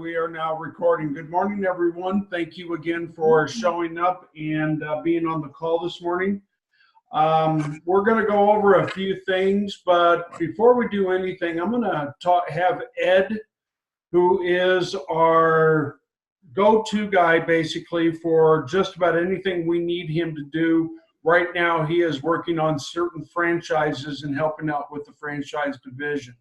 we are now recording. Good morning, everyone. Thank you again for showing up and being on the call this morning. We're going to go over a few things, but before we do anything, I'm going to have Ed, who is our go-to guy basically for just about anything we need him to do. Right now, he is working on certain franchises and helping out with the franchise division.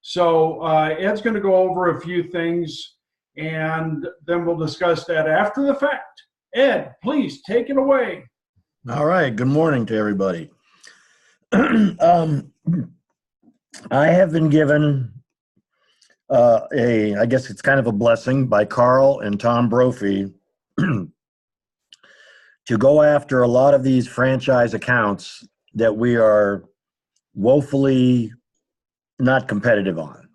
So Ed's going to go over a few things, and then we'll discuss that after the fact. Ed, please take it away. All right. Good morning to everybody. I have been given I guess it's kind of a blessing by Carl and Tom Brophy to go after a lot of these franchise accounts that we are woefully not competitive on.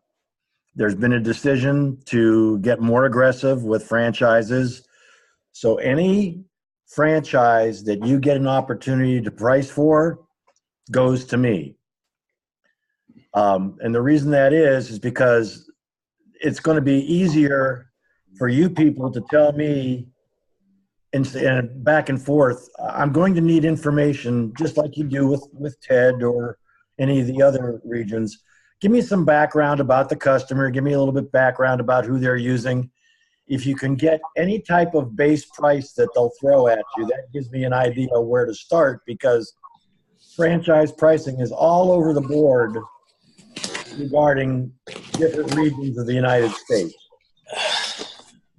There's been a decision to get more aggressive with franchises. So any franchise that you get an opportunity to price for goes to me. And the reason that is because it's going to be easier for you people to tell me and back and forth. I'm going to need information just like you do with Ted or any of the other regions. Give me some background about the customer. Give me a little bit background about who they're using. If you can get any type of base price that they'll throw at you, that gives me an idea of where to start, because franchise pricing is all over the board regarding different regions of the United States.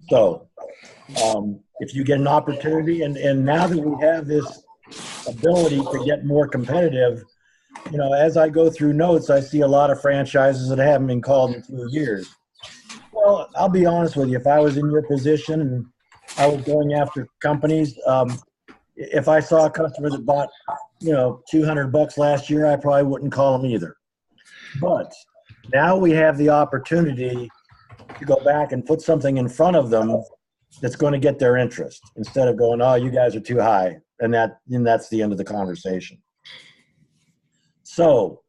So if you get an opportunity, and now that we have this ability to get more competitive, you know, as I go through notes, I see a lot of franchises that haven't been called in 2 years. Well, I'll be honest with you. If I was in your position and I was going after companies, if I saw a customer that bought, you know, $200 last year, I probably wouldn't call them either. But now we have the opportunity to go back and put something in front of them that's going to get their interest, instead of going, oh, you guys are too high, and that's the end of the conversation. So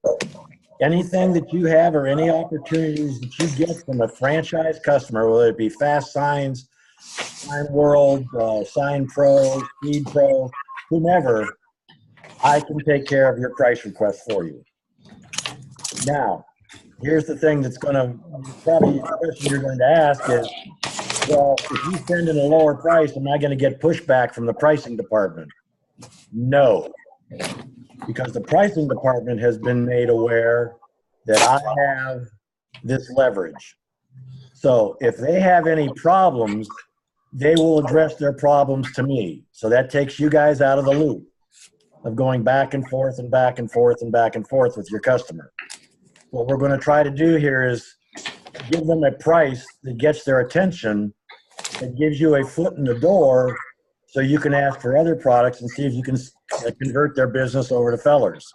anything that you have or any opportunities that you get from a franchise customer, whether it be Fast Signs, Sign World, Sign Pro, Speed Pro, whomever, I can take care of your price request for you. Now, here's the thing that's going to, probably the question you're going to ask is, well, if you send in a lower price, am I going to get pushback from the pricing department? No. Because the pricing department has been made aware that I have this leverage. So if they have any problems, they will address their problems to me. So that takes you guys out of the loop of going back and forth and back and forth and back and forth with your customer. What we're going to try to do here is give them a price that gets their attention, that gives you a foot in the door, so you can ask for other products and see if you can convert their business over to Fellers.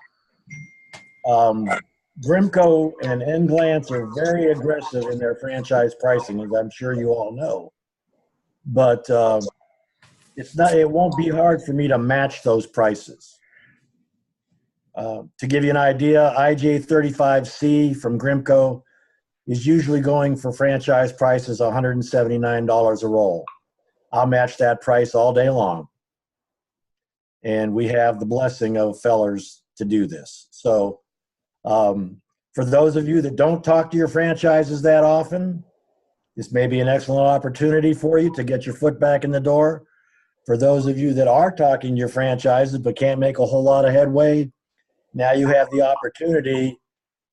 Grimco and N-Glance are very aggressive in their franchise pricing, as I'm sure you all know. But it won't be hard for me to match those prices. To give you an idea, IJ35C from Grimco is usually going for franchise prices $179 a roll. I'll match that price all day long. And we have the blessing of Fellers to do this. So for those of you that don't talk to your franchises that often, this may be an excellent opportunity for you to get your foot back in the door. For those of you that are talking to your franchises but can't make a whole lot of headway, now you have the opportunity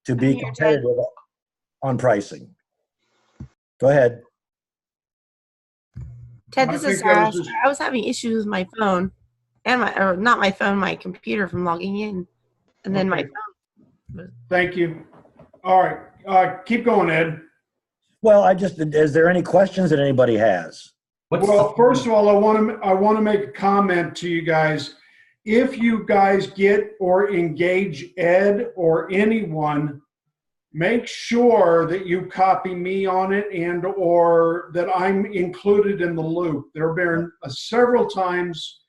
to be competitive on pricing. Go ahead. Ted, this is Sarah. I was having issues with my phone and my computer from logging in, and then my phone. Thank you. All right, keep going, Ed. Well, is there any questions that anybody has? Well, first of all, I want to make a comment to you guys. If you guys get or engage Ed or anyone, make sure that you copy me on it and or that I'm included in the loop. There have been several times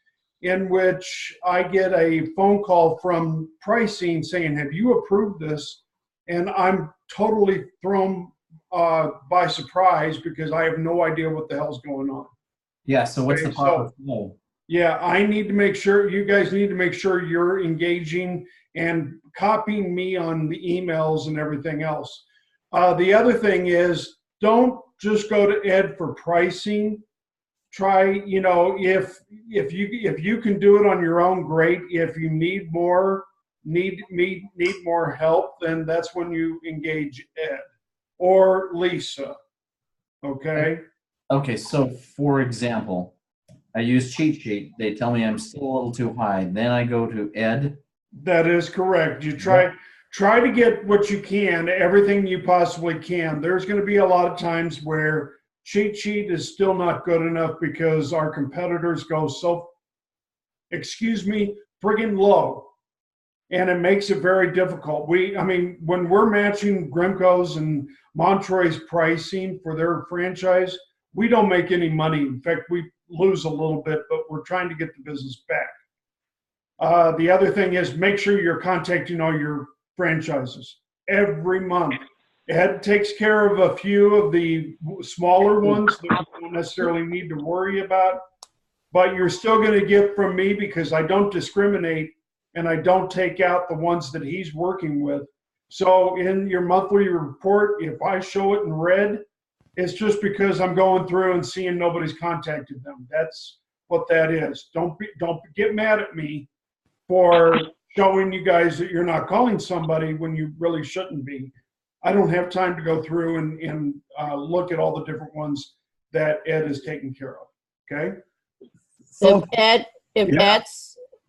in which I get a phone call from pricing saying, have you approved this? And I'm totally thrown by surprise because I have no idea what the hell's going on. Yeah, so what's the Okay, proper so- flow? Yeah, I need to make sure, you guys need to make sure you're engaging and copying me on the emails and everything else. The other thing is, don't just go to Ed for pricing. Try, you know, if you can do it on your own, great. If you need more help, then that's when you engage Ed or Lisa. Okay. Okay, so for example, I use cheat sheet. They tell me I'm still a little too high. Then I go to Ed. That is correct. You try to get what you can, everything you possibly can. There's going to be a lot of times where cheat sheet is still not good enough because our competitors go so, excuse me, friggin' low. And it makes it very difficult. I mean, when we're matching Grimco's and Montroy's pricing for their franchise, we don't make any money. In fact, we lose a little bit, but we're trying to get the business back. The other thing is make sure you're contacting all your franchises every month. Ed takes care of a few of the smaller ones that you don't necessarily need to worry about, but you're still going to get from me because I don't discriminate and I don't take out the ones that he's working with. So in your monthly report, if I show it in red, it's just because I'm going through and seeing nobody's contacted them. That's what that is. Don't get mad at me for showing you guys that you're not calling somebody when you really shouldn't be. I don't have time to go through and look at all the different ones that Ed is taking care of. Okay. So,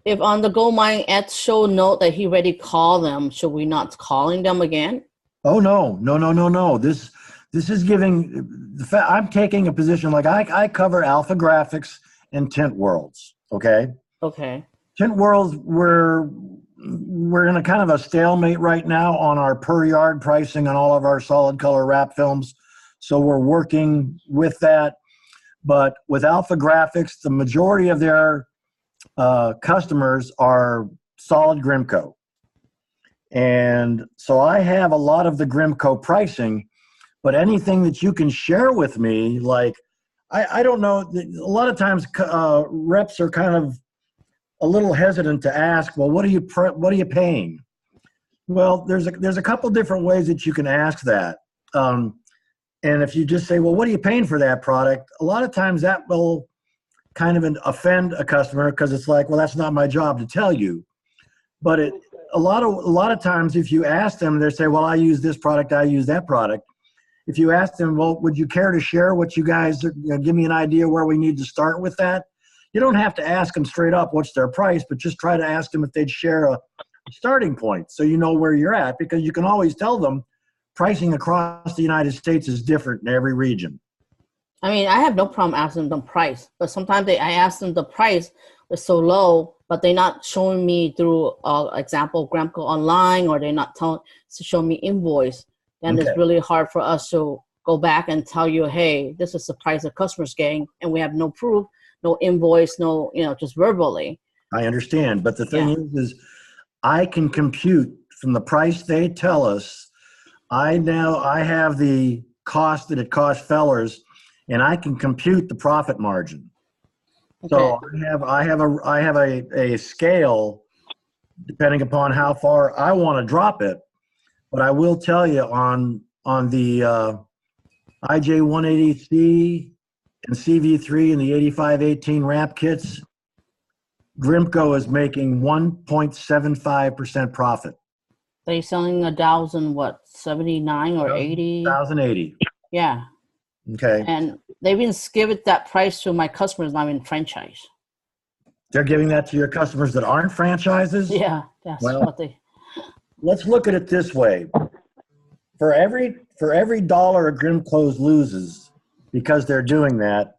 If on the Gold Mine Ed show note that he already called them, should we not calling them again? oh no. This is giving. I'm taking a position like I cover Alpha Graphics and Tint Worlds. Okay. Okay. Tint Worlds, we're in a kind of a stalemate right now on our per yard pricing on all of our solid color wrap films. So we're working with that. But with Alpha Graphics, the majority of their customers are solid Grimco. And so I have a lot of the Grimco pricing, but anything that you can share with me, like, I don't know, a lot of times reps are kind of a little hesitant to ask, well, what are you paying? Well, there's a couple different ways that you can ask that. And if you just say, well, what are you paying for that product? A lot of times that will kind of offend a customer because it's like, well, that's not my job to tell you. But a lot of times if you ask them, they say, well, I use this product, I use that product. If you ask them, well, would you care to share what you guys, give me an idea where we need to start with that? You don't have to ask them straight up what's their price, but just try to ask them if they'd share a starting point so you know where you're at, because you can always tell them pricing across the United States is different in every region. I mean, I have no problem asking them price, but sometimes I ask them the price is so low, but they're not showing me through, example, Gramco Online, or they're not showing me invoice. Then Okay. It's really hard for us to go back and tell you, hey, this is the price the customer's getting, and we have no proof, no invoice, no, just verbally. I understand, but the thing is I can compute from the price they tell us. I have the cost that it costs Fellers, and I can compute the profit margin. Okay. So I have a scale depending upon how far I want to drop it. But I will tell you on the IJ180C and CV3 and the 8518 ramp kits, Grimco is making 1.75% profit. They're selling 1,079 or 80? 1,080. Yeah. Okay. And they've been giving that price to my customers now in franchise. They're giving that to your customers that aren't franchises? Yeah, that's Well, what they. Let's look at it this way. For every dollar a Grimco loses because they're doing that,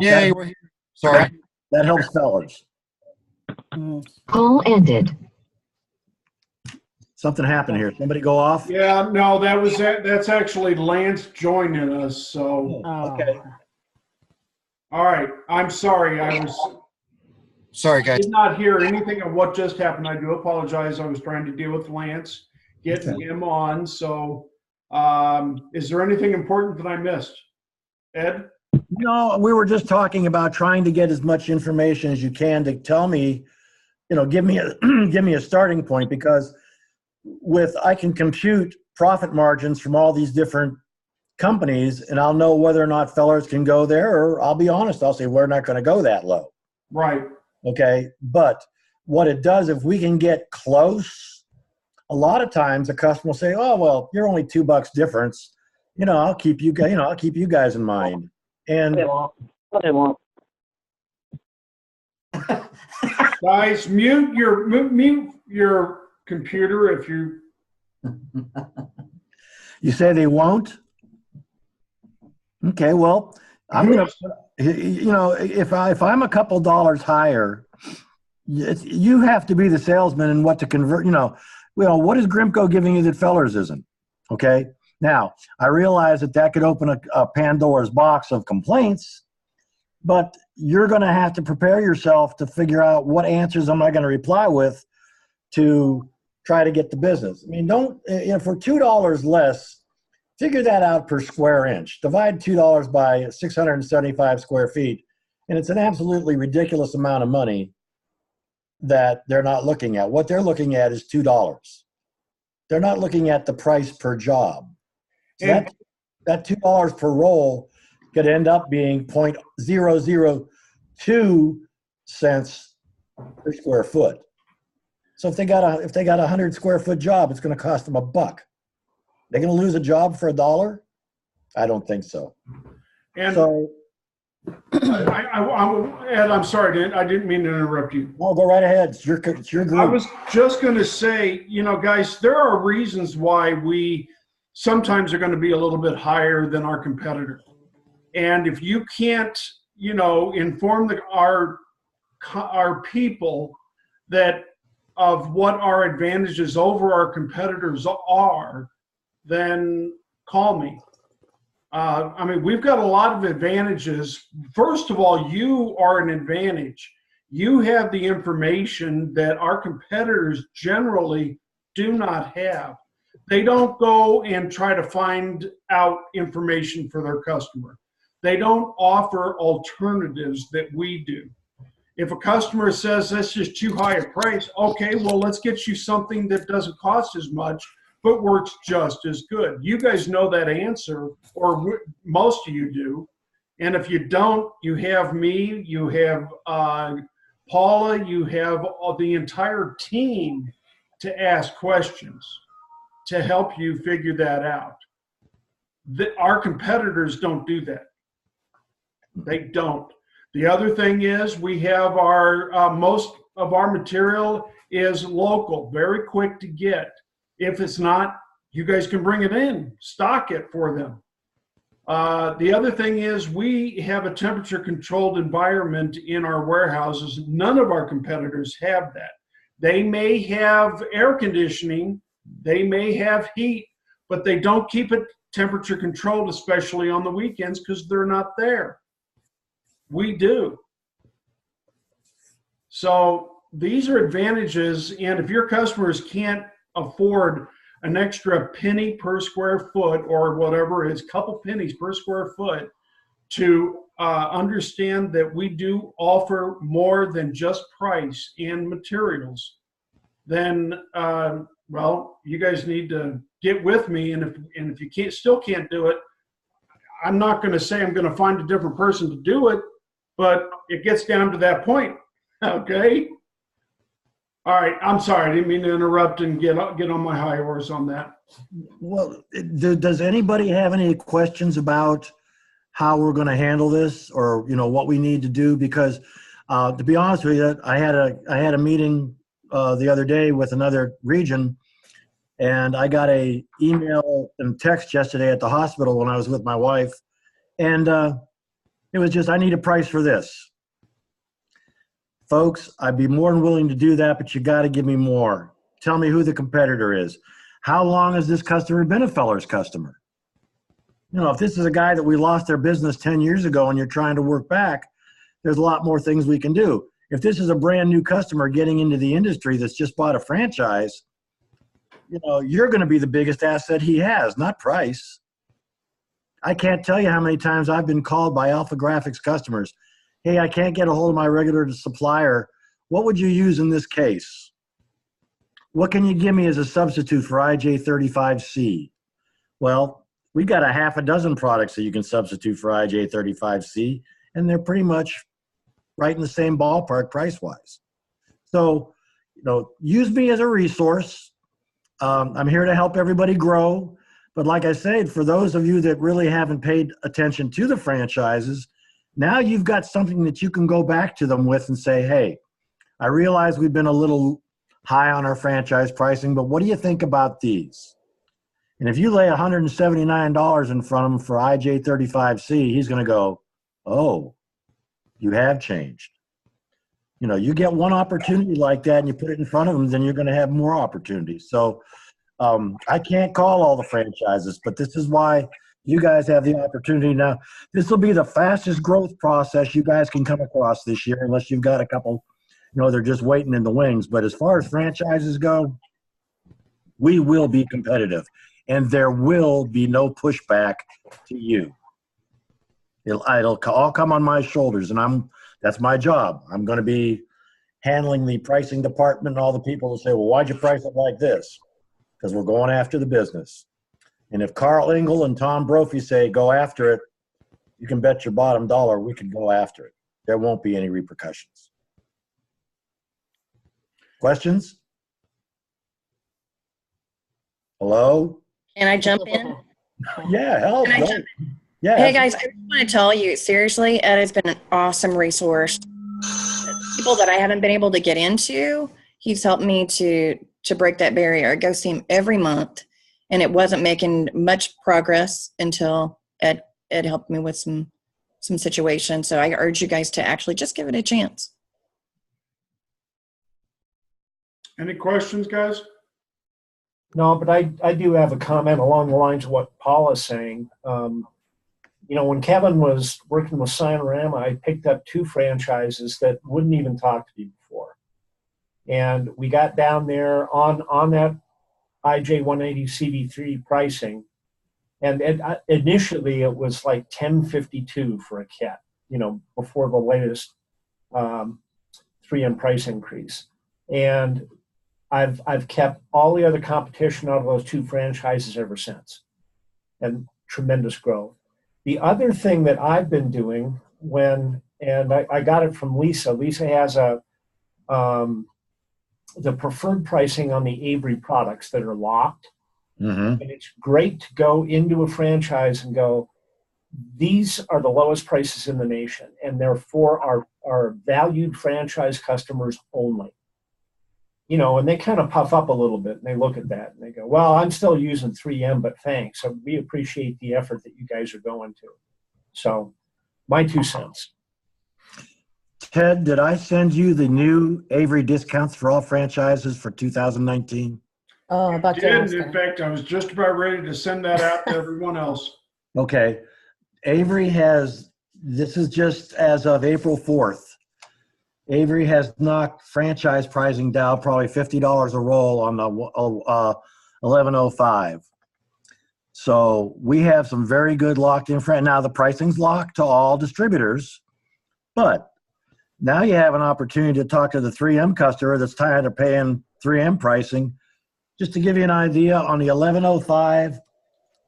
Yay, we're here. Sorry. that helps Fellers. Call ended. Something happened here. Somebody go off? Yeah, no, that's actually Lance joining us. So, Okay. all right. I'm sorry. Sorry, I guys. did not hear anything of what just happened. I do apologize. I was trying to deal with Lance, getting him on. So Is there anything important that I missed? Ed? No, we were just talking about trying to get as much information as you can to tell me, give me a give me a starting point, because I can compute profit margins from all these different companies, and I'll know whether or not fellers can go there, or I'll be honest, I'll say we're not going to go that low. Right. Okay. But what it does, if we can get close, a lot of times the customer will say, oh, well, you're only $2 difference. I'll keep you guys, I'll keep you guys in mind. And They won't. Guys, mute your computer if you. you say they won't? Okay, well, I'm going to, if I'm a couple dollars higher, you have to be the salesman and what to convert, what is Grimco giving you that fellers isn't? Okay. Now, I realize that could open a Pandora's box of complaints, but you're going to have to prepare yourself to figure out what answers am I going to reply with to try to get the business. I mean, for $2 less, figure that out per square inch. Divide $2 by 675 square feet, and it's an absolutely ridiculous amount of money that they're not looking at. What they're looking at is $2. They're not looking at the price per job. So that $2 per roll could end up being 0.002 cents per square foot. So if they got a 100 square foot job, it's going to cost them $1. They're going to lose a job for $1? I don't think so. And so, Ed, I'm sorry, I didn't mean to interrupt you. No, go right ahead. It's your group. I was just going to say, guys, there are reasons why we sometimes are going to be a little bit higher than our competitor. And if you can't, inform our people that of what our advantages over our competitors are, then call me. We've got a lot of advantages. First of all, you are an advantage. You have the information that our competitors generally do not have. They don't go and try to find out information for their customer. They don't offer alternatives that we do. If a customer says that's just too high a price, okay, well, let's get you something that doesn't cost as much, but works just as good. You guys know that answer, or most of you do. And if you don't, you have me, you have Paula, you have the entire team to ask questions to help you figure that out. Our competitors don't do that. They don't. The other thing is we have most of our material is local, very quick to get. If it's not, you guys can bring it in, stock it for them. The other thing is we have a temperature controlled environment in our warehouses. None of our competitors have that. They may have air conditioning, they may have heat, but they don't keep it temperature controlled, especially on the weekends, because they're not there. We do. So these are advantages, and if your customers can't afford an extra penny per square foot or whatever it is, couple pennies per square foot, to understand that we do offer more than just price and materials, then well, you guys need to get with me. And if you still can't do it, I'm not going to say I'm going to find a different person to do it, but it gets down to that point. Okay. All right. I'm sorry. I didn't mean to interrupt and get on my high horse on that. Well, does anybody have any questions about how we're going to handle this, or what we need to do? Because to be honest with you, I had a meeting the other day with another region, and I got a email and text yesterday at the hospital when I was with my wife, and it was just, I need a price for this. Folks, I'd be more than willing to do that, but you got to give me more. Tell me who the competitor is. How long has this customer been a Feller's customer? If this is a guy that we lost their business 10 years ago and you're trying to work back, there's a lot more things we can do. If this is a brand new customer getting into the industry that's just bought a franchise, you're going to be the biggest asset he has, not price. I can't tell you how many times I've been called by Alpha Graphics customers. Hey, I can't get a hold of my regular supplier. What would you use in this case? What can you give me as a substitute for IJ35C? Well, we got a half a dozen products that you can substitute for IJ35C, and they're pretty much right in the same ballpark price-wise. So, use me as a resource. I'm here to help everybody grow. But like I said, for those of you that really haven't paid attention to the franchises, now you've got something that you can go back to them with and say, hey, I realize we've been a little high on our franchise pricing, but what do you think about these? And if you lay $179 in front of him for IJ35C, he's going to go, oh, you have changed. You get one opportunity like that and you put it in front of them, then you're going to have more opportunities. So I can't call all the franchises, but this is why you guys have the opportunity now. This will be the fastest growth process you guys can come across this year, unless you've got a couple, they're just waiting in the wings. But as far as franchises go, we will be competitive, and there will be no pushback to you. It'll all come on my shoulders, and that's my job. I'm going to be handling the pricing department and all the people who say, well, why'd you price it like this? Because we're going after the business. And if Carl Engel and Tom Brophy say go after it, you can bet your bottom dollar we can go after it. There won't be any repercussions. Questions? Hello? Can I jump in? Yeah, hell, Can I go. jump in? Yeah. Hey guys, I just want to tell you, seriously, Ed has been an awesome resource. People that I haven't been able to get into, he's helped me to break that barrier. I go see him every month, and it wasn't making much progress until Ed helped me with some situations. So I urge you guys to actually just give it a chance. Any questions, guys? No, but I do have a comment along the lines of what Paul is saying. When Kevin was working with Sinorama, I picked up 2 franchises that wouldn't even talk to me before. And we got down there on that IJ180 CV3 pricing. And initially it was like $10.52 for a kit, before the latest 3M price increase. And I've kept all the other competition out of those 2 franchises ever since, and tremendous growth. The other thing that I've been doing I got it from Lisa. Lisa has the preferred pricing on the Avery products that are locked. Mm-hmm. And it's great to go into a franchise and go, these are the lowest prices in the nation, and they're for our valued franchise customers only. And they kind of puff up a little bit, and they look at that and they go, well, I'm still using 3M, but thanks. So we appreciate the effort that you guys are going to. So my 2 cents. Ted, did I send you the new Avery discounts for all franchises for 2019? Oh, about to ask In that. fact, I was just about ready to send that out to everyone else. Okay. Avery this is just as of April 4th. Avery has knocked franchise pricing down probably $50 a roll on the 1105. So we have some very good locked in front. Now the pricing's locked to all distributors, but now you have an opportunity to talk to the 3M customer that's tired of paying 3M pricing. Just to give you an idea, on the 1105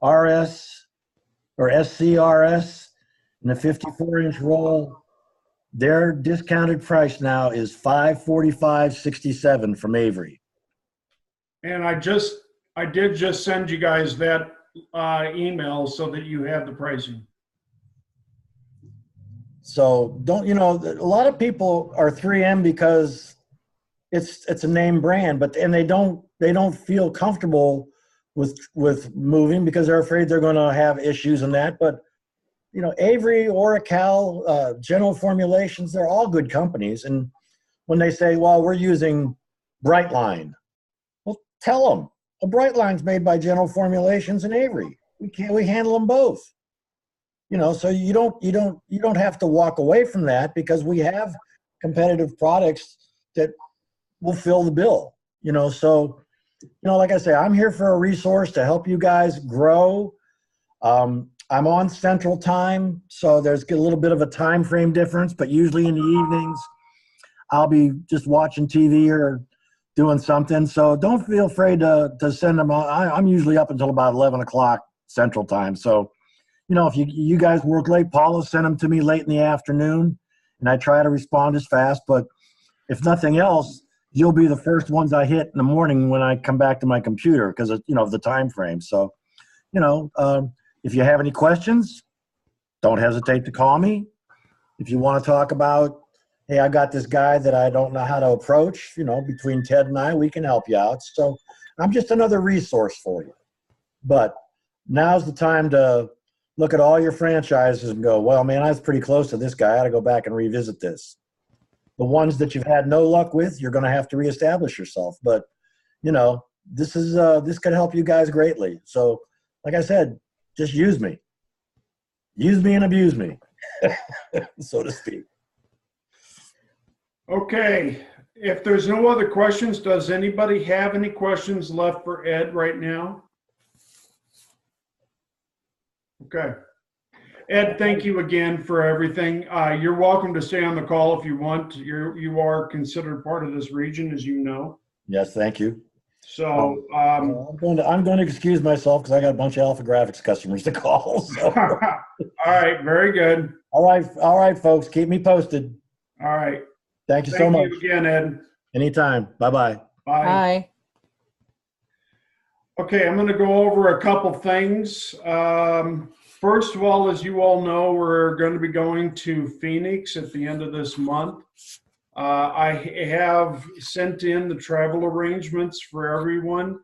RS or SCRS and the 54-inch roll, their discounted price now is $545.67 from Avery. And I did just send you guys that email so that you have the pricing. So a lot of people are 3M because it's a name brand, but they don't feel comfortable with moving because they're afraid they're going to have issues in that. But Avery, Oracal, General Formulations, they're all good companies. And when they say, well, we're using Brightline, well, tell them, well, Brightline's made by General Formulations and Avery. We handle them both. So you don't have to walk away from that because we have competitive products that will fill the bill. So like I say, I'm here for a resource to help you guys grow. I'm on Central Time, so there's a little bit of a time frame difference, but usually in the evenings, I'll be just watching TV or doing something. So don't feel afraid to send them. I'm usually up until about 11 o'clock Central Time. So, if you guys work late, Paula, send them to me late in the afternoon, and I try to respond as fast. But if nothing else, you'll be the first ones I hit in the morning when I come back to my computer because of the time frame. So, if you have any questions, don't hesitate to call me. If you want to talk about, hey, I got this guy that I don't know how to approach, between Ted and I, we can help you out. So I'm just another resource for you. But now's the time to look at all your franchises and go, well, man, I was pretty close to this guy. I got to go back and revisit this. The ones that you've had no luck with, you're going to have to reestablish yourself. But, this could help you guys greatly. So like I said, just use me. Use me and abuse me, so to speak. Okay. If there's no other questions, does anybody have any questions left for Ed right now? Okay. Ed, thank you again for everything. You're welcome to stay on the call if you want. You are considered part of this region, as you know. Yes, thank you. So I'm going to excuse myself because I got a bunch of Alpha Graphics customers to call. So. all right, very good. All right, folks, keep me posted. All right. Thank you so much. Thank you again, Ed. Anytime. Bye-bye. Bye. Bye. Okay, I'm going to go over a couple things. First of all, as you all know, we're going to be going to Phoenix at the end of this month. I have sent in the travel arrangements for everyone.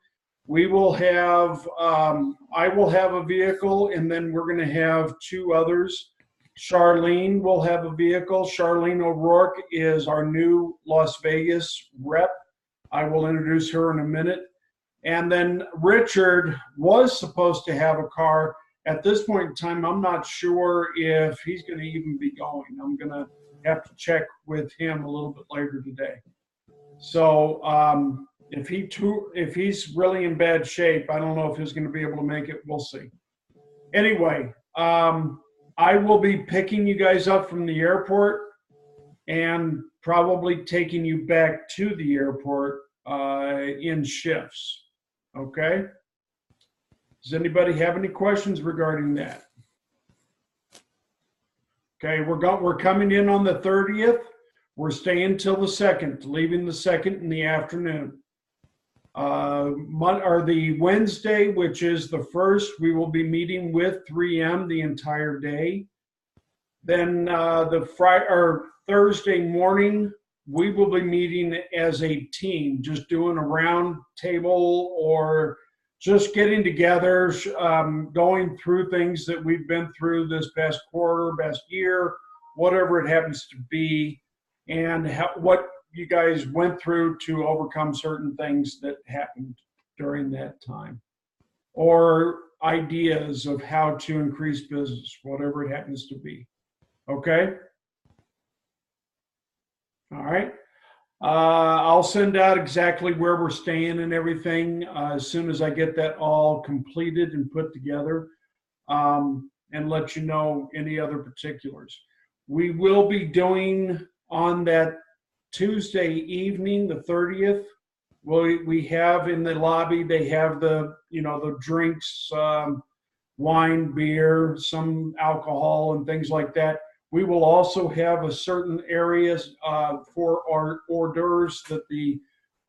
We will have, I will have a vehicle, and then we're going to have two others. Charlene will have a vehicle. Charlene O'Rourke is our new Las Vegas rep. I will introduce her in a minute. And then Richard was supposed to have a car. At this point in time, I'm not sure if he's going to even be going. I'm going to have to check with him a little bit later today. So if he's really in bad shape, I don't know if he's going to be able to make it. We'll see. Anyway, I will be picking you guys up from the airport and probably taking you back to the airport in shifts. Okay? Does anybody have any questions regarding that? Okay, we're coming in on the 30th. We're staying till the 2nd, leaving the 2nd in the afternoon. The Wednesday, which is the 1st, we will be meeting with 3M the entire day. Then Thursday morning, we will be meeting as a team, just doing a round table or just getting together, going through things that we've been through this past quarter, past year, whatever it happens to be, and what you guys went through to overcome certain things that happened during that time, or ideas of how to increase business, whatever it happens to be. Okay? All right. I'll send out exactly where we're staying and everything as soon as I get that all completed and put together, and let you know any other particulars. We will be doing on that Tuesday evening, the 30th. We have in the lobby, they have the drinks, wine, beer, some alcohol and things like that. We will also have a certain areas for our hors d'oeuvres that the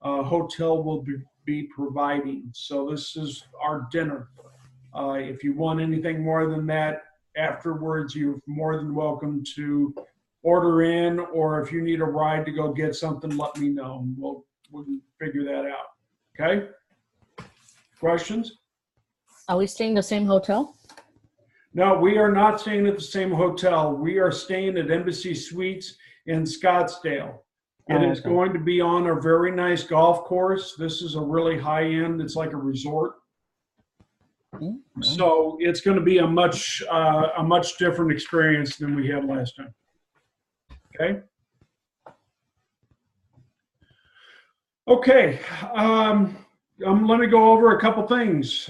hotel will be providing. So this is our dinner. If you want anything more than that afterwards, you're more than welcome to order in, or if you need a ride to go get something, let me know. We'll figure that out. Okay? Questions? Are we staying in the same hotel? No, we are not staying at the same hotel. We are staying at Embassy Suites in Scottsdale. It is going to be on a very nice golf course. This is a really high end. It's like a resort. Mm-hmm. So it's going to be a much different experience than we had last time. Okay. Okay. I'm going to go over a couple things.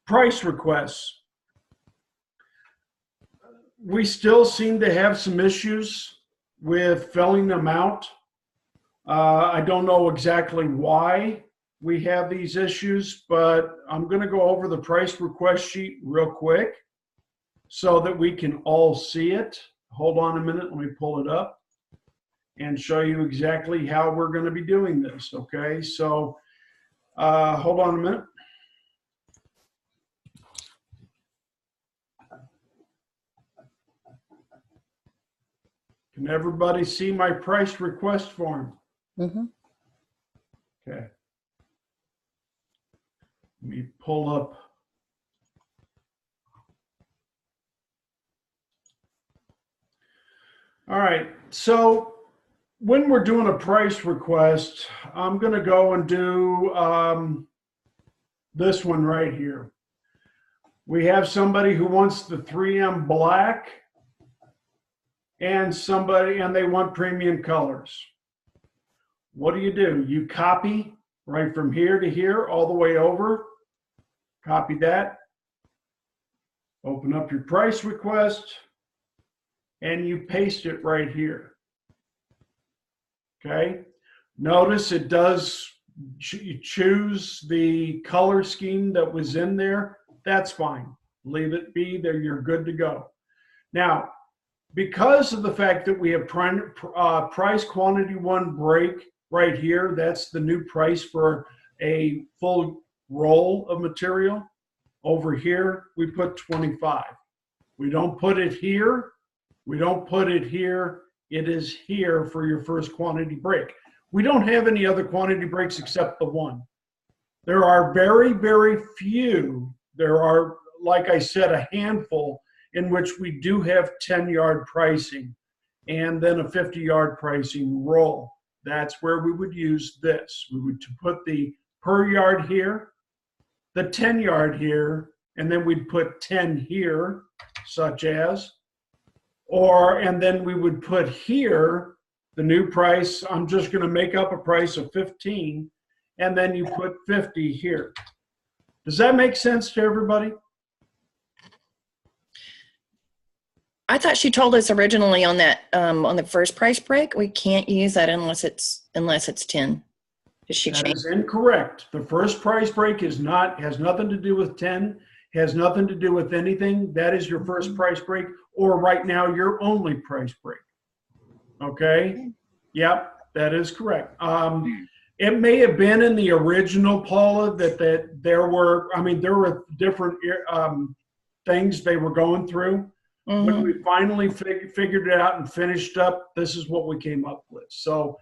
Price requests. We still seem to have some issues with filling them out. I don't know exactly why we have these issues, but I'm going to go over the price request sheet real quick so that we can all see it. Hold on a minute. Let me pull it up and show you exactly how we're going to be doing this. Okay, so hold on a minute. Can everybody see my price request form? Mm-hmm. Okay. Let me pull up. All right, so when we're doing a price request, I'm going to go and do this one right here. We have somebody who wants the 3M black and they want premium colors. What do? You copy right from here to here, all the way over. Copy that. Open up your price request, and you paste it right here. Okay. Notice it does choose the color scheme that was in there. That's fine. Leave it be there. You're good to go. Now, because of the fact that we have price quantity one break right here, that's the new price for a full roll of material. Over here, we put 25. We don't put it here. We don't put it here. It is here for your first quantity break. We don't have any other quantity breaks except the one. There are very, very few. There are, like I said, a handful in which we do have 10-yard pricing and then a 50-yard pricing roll. That's where we would use this. We would put the per yard here, the 10-yard here, and then we'd put 10 here, such as, and then we would put here the new price. I'm just going to make up a price of 15, and then you put 50 here. Does that make sense to everybody? I thought she told us originally on that on the first price break we can't use that unless it's 10. Did she That change? is incorrect. The first price break has nothing to do with 10, has nothing to do with anything. That is your first price break, or right now your only price break. Okay? Yep, that is correct. It may have been in the original, Paula, that there were different things they were going through. Mm-hmm. When we finally figured it out and finished up, this is what we came up with. So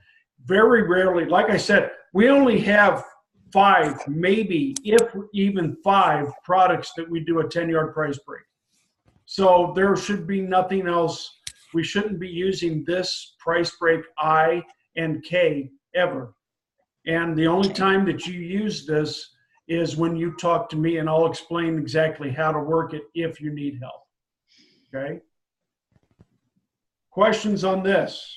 very rarely, like I said, we only have 5, maybe if even 5 products that we do a 10-yard price break. So there should be nothing else. We shouldn't be using this price break I and K ever. And the only time that you use this is when you talk to me, and I'll explain exactly how to work it if you need help. Okay? Questions on this?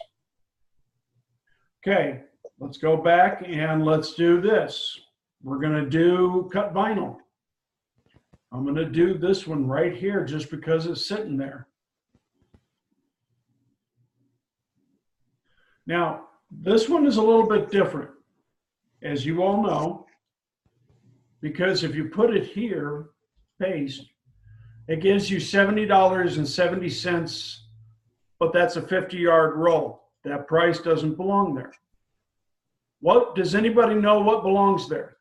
Okay, let's go back and let's do this. We're going to do cut vinyl. I'm going to do this one right here just because it's sitting there. Now, this one is a little bit different, as you all know, because if you put it here, paste, it gives you $70.70, but that's a 50-yard roll. That price doesn't belong there. What does anybody know what belongs there?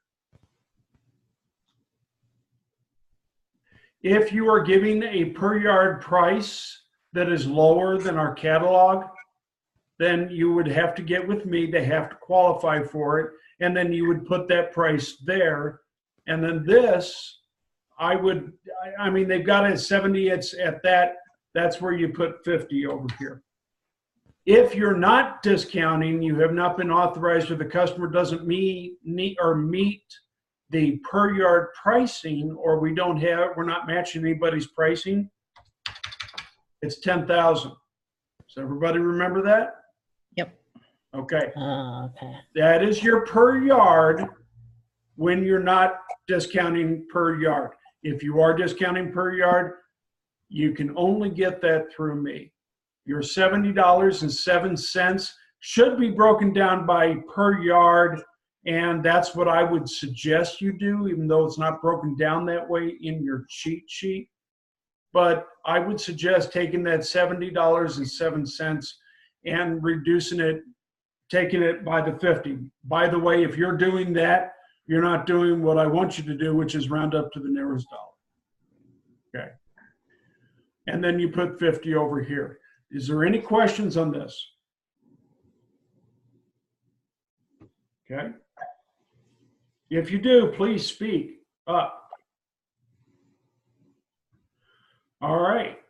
If you are giving a per yard price that is lower than our catalog, then you would have to get with me. They have to qualify for it, and then you would put that price there. And then this, they've got it at 70. It's at that. That's where you put 50 over here. If you're not discounting, you have not been authorized, or the customer doesn't meet the per yard pricing, or we're not matching anybody's pricing, it's 10,000. Does everybody remember that? Yep. Okay. Okay. That is your per yard when you're not discounting per yard. If you are discounting per yard, you can only get that through me. Your $70.07 should be broken down by per yard, and that's what I would suggest you do, even though it's not broken down that way in your cheat sheet. But I would suggest taking that $70.07 and reducing it, taking it by the 50. By the way, if you're doing that, you're not doing what I want you to do, which is round up to the nearest dollar. Okay. And then you put 50 over here. Is there any questions on this? Okay. If you do, please speak up. All right.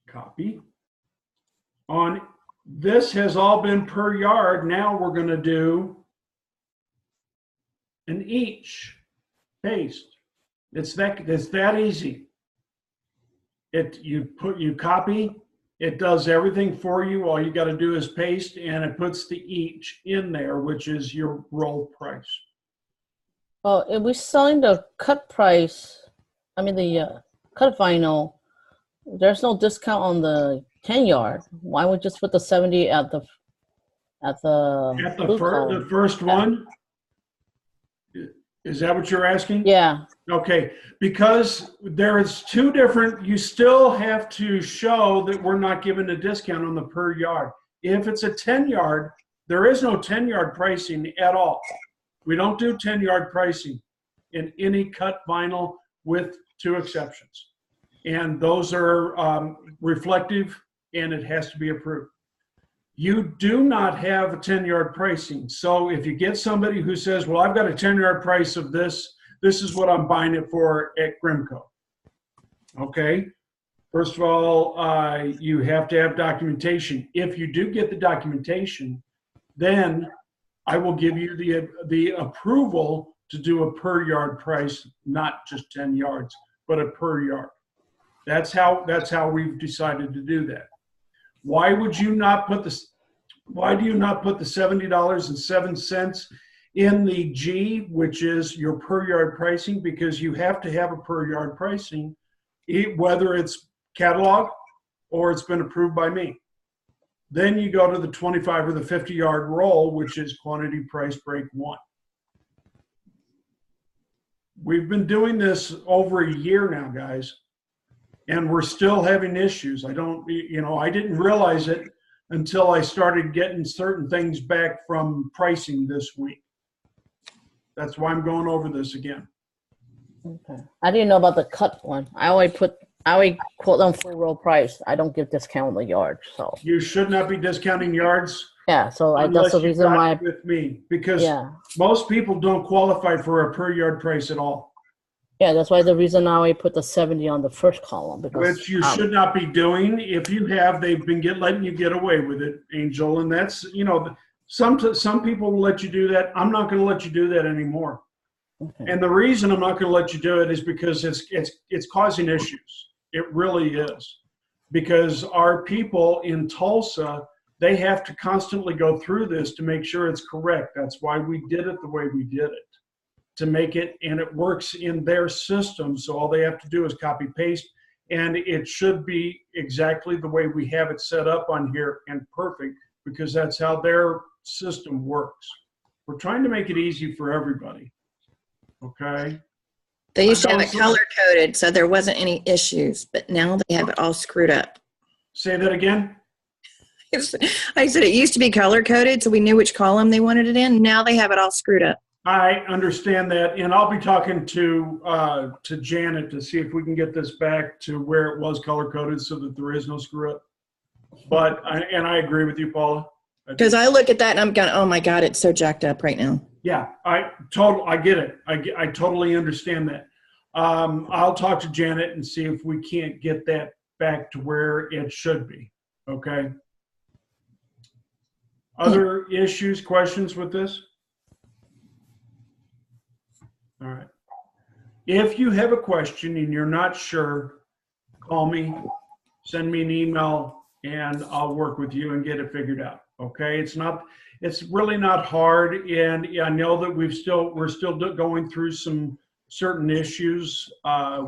Copy. On this has all been per yard. Now we're going to do an each. Paste. It's that easy. You copy, it does everything for you. All you got to do is paste, and it puts the each in there, which is your roll price. Oh, if we're selling the cut price, I mean the cut vinyl, there's no discount on the 10-yard. Why would just put the 70 at the blue column? The first one? Is that what you're asking? Yeah. Okay, because there is two different, you still have to show that we're not giving a discount on the per yard. If it's a 10-yard, there is no 10-yard pricing at all. We don't do 10-yard pricing in any cut vinyl with two exceptions. And those are reflective, and it has to be approved. You do not have a 10-yard pricing. So if you get somebody who says, well, I've got a 10-yard price of this, this is what I'm buying it for at Grimco. Okay. First of all, you have to have documentation. If you do get the documentation, then I will give you the approval to do a per yard price, not just 10 yards, but a per yard. That's how we've decided to do that. Why would you not put this? Why do you not put the $70.07 in the G, which is your per yard pricing? Because you have to have a per yard pricing, whether it's catalog or it's been approved by me. Then you go to the 25 or the 50-yard roll, which is quantity price break 1. We've been doing this over a year now, guys, and we're still having issues. I didn't realize it until I started getting certain things back from pricing this week. That's why I'm going over this again. Okay. I didn't know about the cut one. I always quote them full roll price. I don't give discount on the yard. So you should not be discounting yards. Yeah. So that's the reason why with me, because most people don't qualify for a per yard price at all. Yeah, that's why the reason now I put the 70 on the first column. Because, which you should not be doing. If you have, they've been letting you get away with it, Angel. And that's, some people will let you do that. I'm not going to let you do that anymore. Okay. And the reason I'm not going to let you do it is because it's causing issues. It really is. Because our people in Tulsa, they have to constantly go through this to make sure it's correct. That's why we did it the way we did it. To make it, and it works in their system, so all they have to do is copy paste, and it should be exactly the way we have it set up on here, and perfect, because that's how their system works. We're trying to make it easy for everybody. Okay. They used to have it color coded, so there wasn't any issues, but now they have it all screwed up. Say that again. I said it used to be color coded, so we knew which column they wanted it in. Now they have it all screwed up. I understand that, and I'll be talking to Janet to see if we can get this back to where it was color coded, so that there is no screw up. But I agree with you, Paula. Because I look at that and I'm going, oh my God, it's so jacked up right now. Yeah, I get it. I totally understand that. I'll talk to Janet and see if we can't get that back to where it should be. Okay. Other issues, questions with this? All right. If you have a question and you're not sure, call me, send me an email, and I'll work with you and get it figured out. Okay, it's really not hard, and I know that we're still going through some certain issues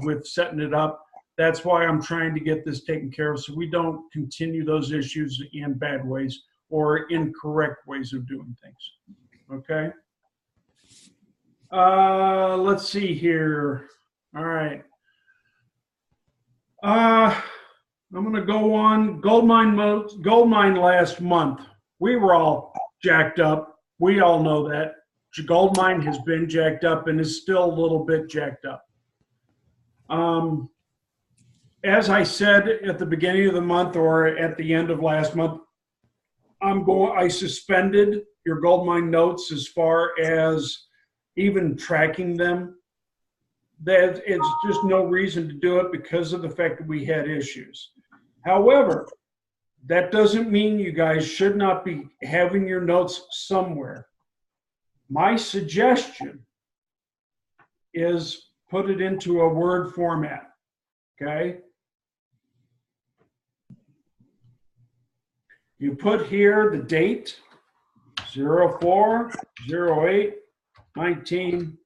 with setting it up. That's why I'm trying to get this taken care of, so we don't continue those issues in bad ways or incorrect ways of doing things. Okay. Let's see here. All right. I'm going to go on Goldmine last month. We were all jacked up. We all know that. Goldmine has been jacked up and is still a little bit jacked up. As I said at the beginning of the month or at the end of last month, I suspended your Goldmine notes as far as even tracking them. That it's just no reason to do it because of the fact that we had issues. However, that doesn't mean you guys should not be having your notes somewhere. My suggestion is put it into a Word format, okay? You put here the date, 04/08/19.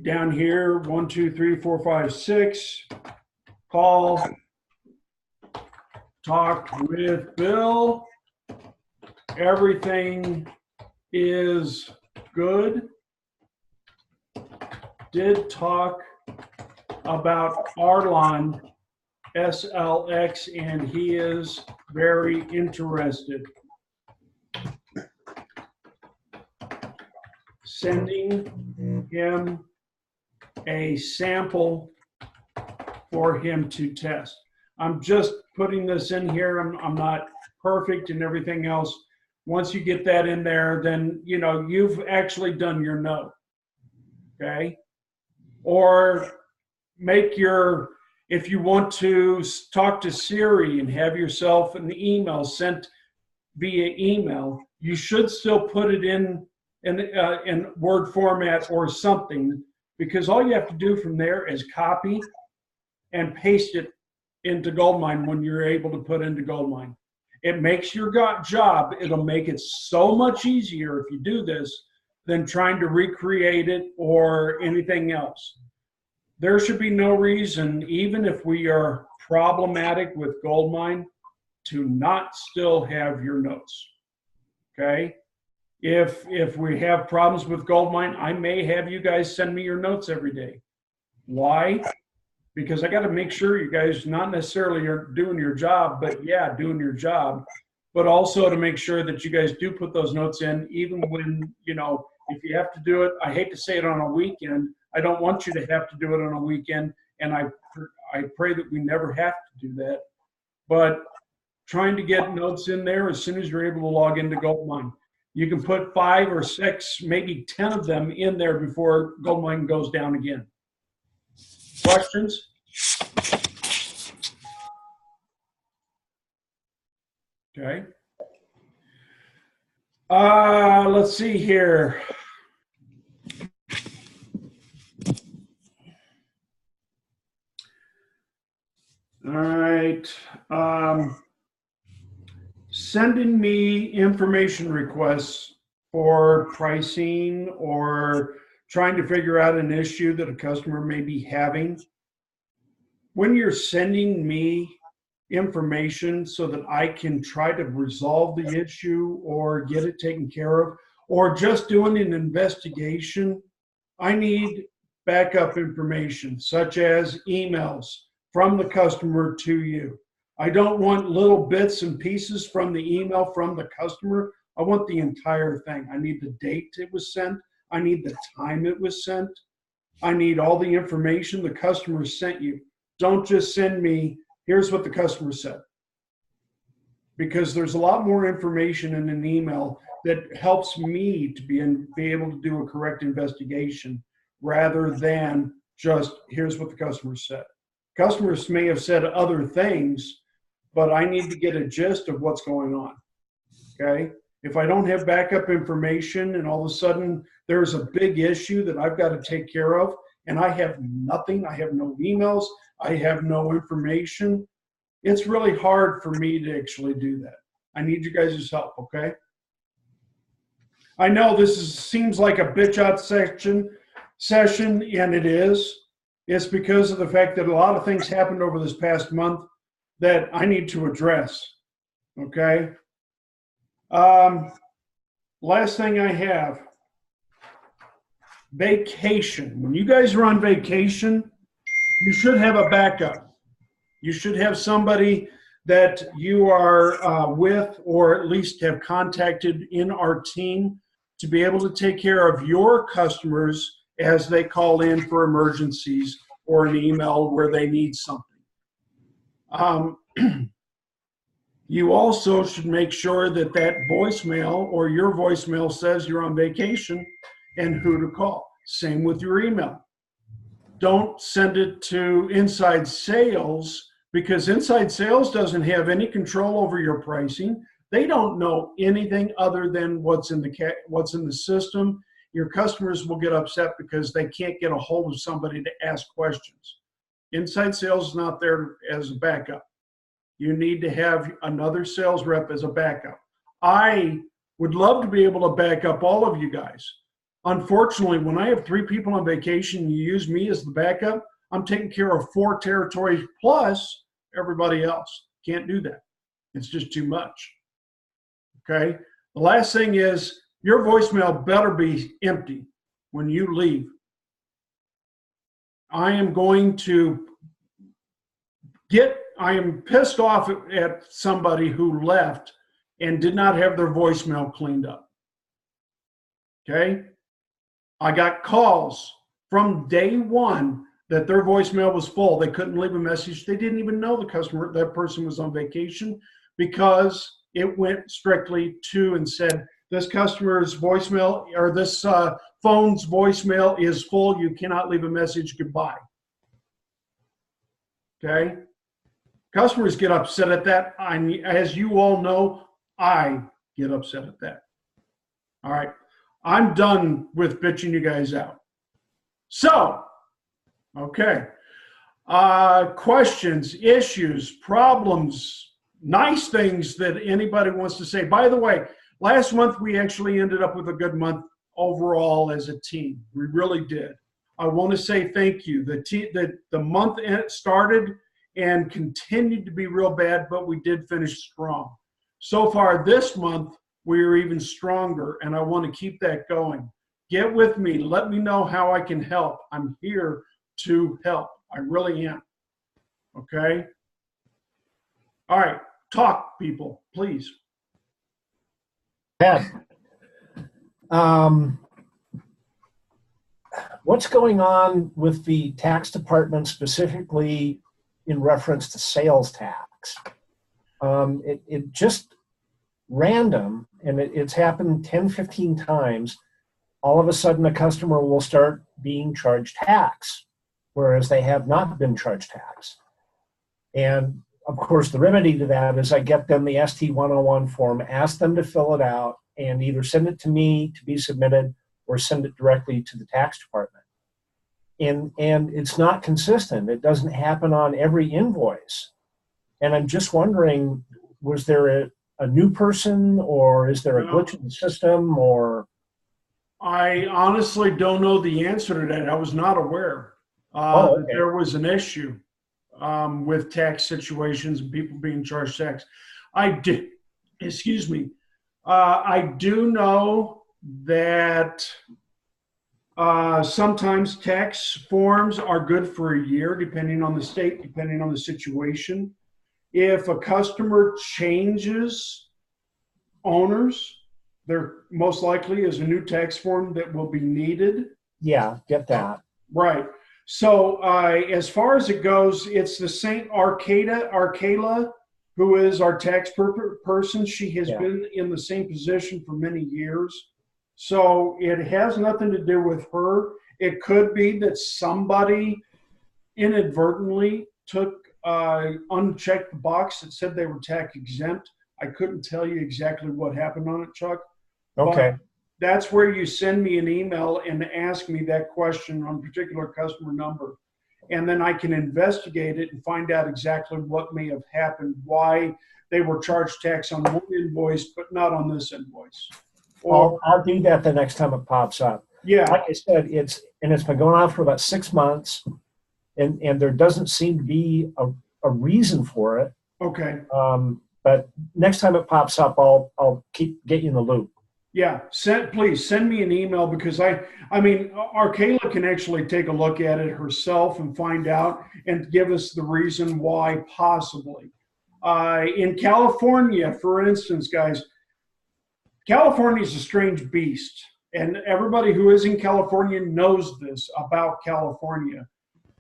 Down here, 1, 2, 3, 4, 5, 6. Call. Talked with Bill. Everything is good. Did talk about Arlon SLX, and he is very interested. Sending him a sample for him to test. I'm just putting this in here. I'm not perfect and everything else. Once you get that in there, then you know you've actually done your note. Okay? Or make your, if you want to talk to Siri and have yourself an email sent via email, you should still put it in Word format or something, because all you have to do from there is copy and paste it into Goldmine when you're able to put into Goldmine. It makes your job, it'll make it so much easier if you do this than trying to recreate it or anything else. There should be no reason, even if we are problematic with Goldmine, to not still have your notes, okay? If we have problems with Goldmine, I may have you guys send me your notes every day. Why? Because I got to make sure you guys not necessarily are doing your job, but yeah, doing your job, but also to make sure that you guys do put those notes in, even when, you know, if you have to do it, I hate to say it on a weekend. I don't want you to have to do it on a weekend, and I pray that we never have to do that. But trying to get notes in there as soon as you're able to log into Goldmine. You can put 5 or 6, maybe 10 of them in there before Goldmine goes down again. Questions? Okay. Let's see here. All right. Sending me information requests for pricing or trying to figure out an issue that a customer may be having. When you're sending me information so that I can try to resolve the issue or get it taken care of, or just doing an investigation, I need backup information such as emails from the customer to you. I don't want little bits and pieces from the email from the customer. I want the entire thing. I need the date it was sent. I need the time it was sent. I need all the information the customer sent you. Don't just send me, here's what the customer said. Because there's a lot more information in an email that helps me to be able to do a correct investigation rather than just, here's what the customer said. Customers may have said other things, but I need to get a gist of what's going on, okay? If I don't have backup information and all of a sudden there's a big issue that I've got to take care of and I have nothing, I have no emails, I have no information, it's really hard for me to actually do that. I need you guys' help, okay? I know seems like a bitch out session, and it is. It's because of the fact that a lot of things happened over this past month that I need to address, okay? Last thing I have, vacation. When you guys are on vacation, you should have a backup. You should have somebody that you are with, or at least have contacted in our team to be able to take care of your customers as they call in for emergencies or an email where they need something. You also should make sure that voicemail or your voicemail says you're on vacation and who to call. Same with your email. Don't send it to inside sales, because inside sales doesn't have any control over your pricing. They don't know anything other than what's in the system. Your customers will get upset because they can't get a hold of somebody to ask questions. Inside sales is not there as a backup. You need to have another sales rep as a backup. I would love to be able to back up all of you guys. Unfortunately, when I have 3 people on vacation and you use me as the backup, I'm taking care of 4 territories plus everybody else. Can't do that. It's just too much. Okay? The last thing is, your voicemail better be empty when you leave. I am pissed off at somebody who left and did not have their voicemail cleaned up. Okay? I got calls from day one that their voicemail was full. They couldn't leave a message. They didn't even know that person was on vacation, because it went strictly to and said, this customer's voicemail or this phone's voicemail is full. You cannot leave a message. Goodbye. Okay? Customers get upset at that. As you all know, I get upset at that. All right. I'm done with bitching you guys out. So, okay. Questions, issues, problems, nice things that anybody wants to say. By the way, last month we actually ended up with a good month overall as a team. We really did. I want to say thank you. The month started and continued to be real bad, but we did finish strong. So far this month, we're even stronger, and I want to keep that going. Get with me. Let me know how I can help. I'm here to help. I really am. Okay? All right. Talk, people, please. Ed, what's going on with the tax department, specifically in reference to sales tax? It just random, and it's happened 10, 15 times. All of a sudden, a customer will start being charged tax, whereas they have not been charged tax. And of course, the remedy to that is I get them the ST101 form, ask them to fill it out, and either send it to me to be submitted or send it directly to the tax department. And it's not consistent. It doesn't happen on every invoice. And I'm just wondering, was there a new person, or is there a glitch in the system, or? I honestly don't know the answer to that. I was not aware that there was an issue with tax situations and people being charged tax. I do know that sometimes tax forms are good for a year, depending on the state, depending on the situation. If a customer changes owners, there most likely is a new tax form that will be needed. Yeah, get that. Right. So as far as it goes, it's the St. Arcala, who is our tax person. She has been in the same position for many years. So it has nothing to do with her. It could be that somebody inadvertently unchecked the box that said they were tax exempt. I couldn't tell you exactly what happened on it, Chuck. Okay. But that's where you send me an email and ask me that question on a particular customer number. and then I can investigate it and find out exactly what may have happened, why they were charged tax on one invoice but not on this invoice. I'll do that the next time it pops up. Yeah, Like I said, it's been going on for about 6 months, and there doesn't seem to be a reason for it. okay. But next time it pops up, I'll get you in the loop. Yeah, please send me an email, because I mean, our Kayla can actually take a look at it herself and find out and give us the reason why, possibly. In California, for instance, guys, California is a strange beast, and everybody who is in California knows this about California.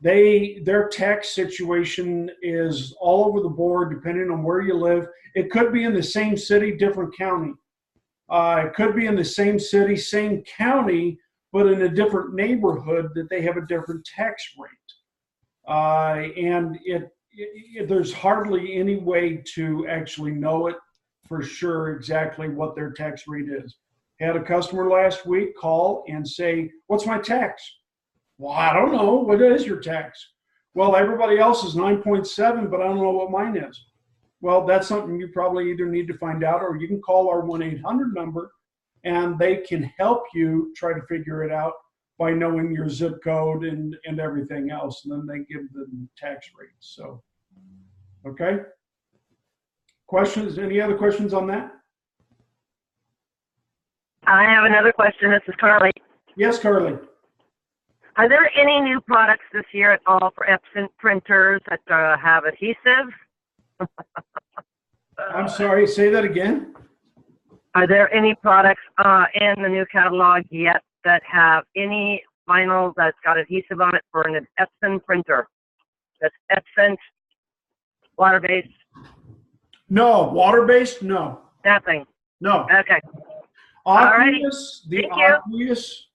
Their tax situation is all over the board, depending on where you live. It could be in the same city, different county. It could be in the same city, same county, but in a different neighborhood that they have a different tax rate. And there's hardly any way to actually know it for sure exactly what their tax rate is. Had a customer last week call and say, "What's my tax?" "Well, I don't know. What is your tax?" "Well, everybody else is 9.7, but I don't know what mine is." Well, that's something you probably either need to find out, or you can call our 1-800 number and they can help you try to figure it out by knowing your zip code and everything else. And then they give the tax rate. So, okay. Questions? Any other questions on that? I have another question. This is Carly. Yes, Carly. Are there any new products this year at all for Epson printers that have adhesive? I'm sorry, say that again. Are there any products in the new catalog yet that have any vinyl that's got adhesive on it for an Epson printer? That's Epson water-based? No, water-based? No. Nothing. No. Okay. Aqueous, the Thank you. aqueous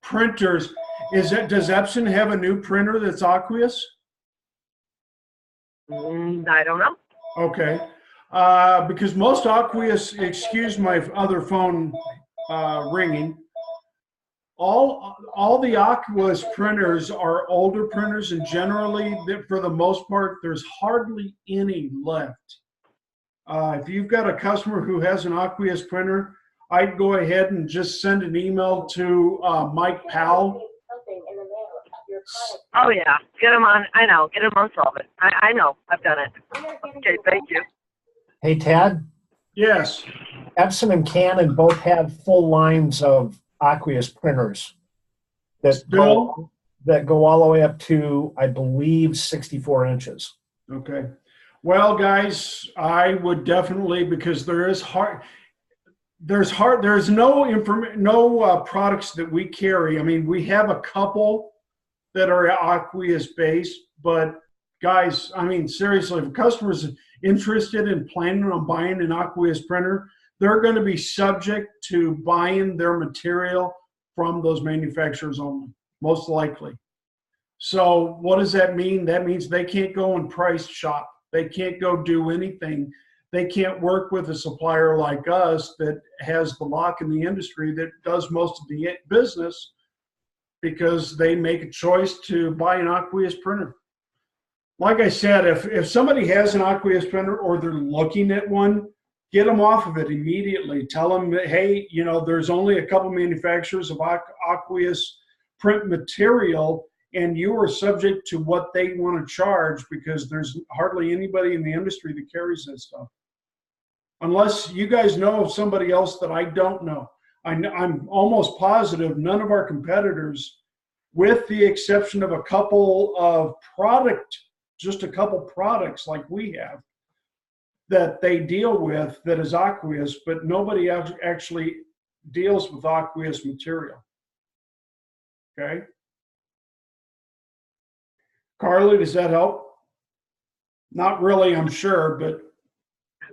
printers, does Epson have a new printer that's aqueous? I don't know. Okay. Because most aqueous, excuse my other phone ringing, all the aqueous printers are older printers, and generally, for the most part, there's hardly any left. If you've got a customer who has an aqueous printer, I'd go ahead and just send an email to Mike Powell. Oh, yeah. Get them on. I know. Get them on Solvent. I know. I've done it. Okay, thank you. Hey, Tad, Yes. Epson and Canon both have full lines of aqueous printers that Still? go all the way up to, I believe, 64 inches. Okay. Well, guys, I would definitely, because there's no products that we carry. I mean, we have a couple that are aqueous based, but guys, I mean, seriously, if a customer's interested in planning on buying an aqueous printer, they're going to be subject to buying their material from those manufacturers only, most likely. So what does that mean? That means they can't go and price shop. They can't go do anything. They can't work with a supplier like us that has the lock in the industry that does most of the business, because they make a choice to buy an aqueous printer. Like I said, if somebody has an aqueous printer or they're looking at one, get them off of it immediately. Tell them that, hey, you know, there's only a couple manufacturers of aqueous print material, and you are subject to what they want to charge, because there's hardly anybody in the industry that carries that stuff. Unless you guys know of somebody else that I don't know. I'm almost positive none of our competitors, with the exception of a couple of just a couple products like we have, that they deal with that is aqueous, but nobody actually deals with aqueous material. Okay? Carly, does that help? Not really, I'm sure, but